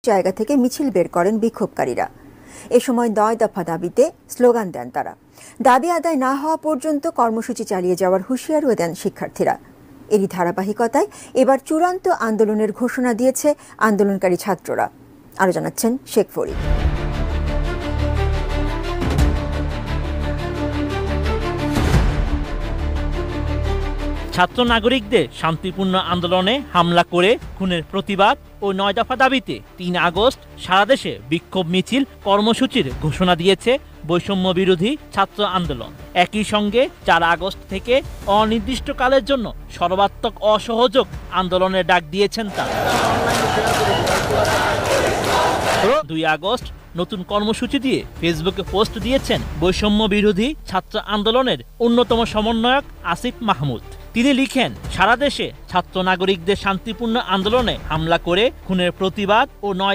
জায়গা থেকে মিছিল বের করেন বিক্ষোভকারীরা। এ সময় ৯ দফা দাবিতে স্লোগান দেন তারা। দাবি আদায় না হওয়া পর্যন্ত কর্মসূচি চালিয়ে যাওয়ার হুঁশিয়ারিও দেন শিক্ষার্থীরা। এরই ধারাবাহিকতায় এবার চূড়ান্ত আন্দোলনের ঘোষণা দিয়েছে আন্দোলনকারী ছাত্ররা। আরও জানাচ্ছেন শেখ ফরিদ। ছাত্র নাগরিকদের শান্তিপূর্ণ আন্দোলনে হামলা করে খুনের প্রতিবাদ ও ৯ দফা দাবিতে ৩ আগস্ট সারা দেশে বিক্ষোভ মিছিল কর্মসূচির ঘোষণা দিয়েছে বৈষম্য বিরোধী ছাত্র আন্দোলন। একই সঙ্গে ৪ আগস্ট থেকে অনির্দিষ্টকালের জন্য সর্বাত্মক অসহযোগ আন্দোলনের ডাক দিয়েছেন তারা। ২ আগস্ট নতুন কর্মসূচি দিয়ে ফেসবুকে পোস্ট দিয়েছেন বৈষম্য বিরোধী ছাত্র আন্দোলনের অন্যতম সমন্বয়ক আসিফ মাহমুদ। তিনি লিখেন, সারা দেশে ছাত্র নাগরিকদের শান্তিপূর্ণ আন্দোলনে হামলা করে খুনের প্রতিবাদ ও ৯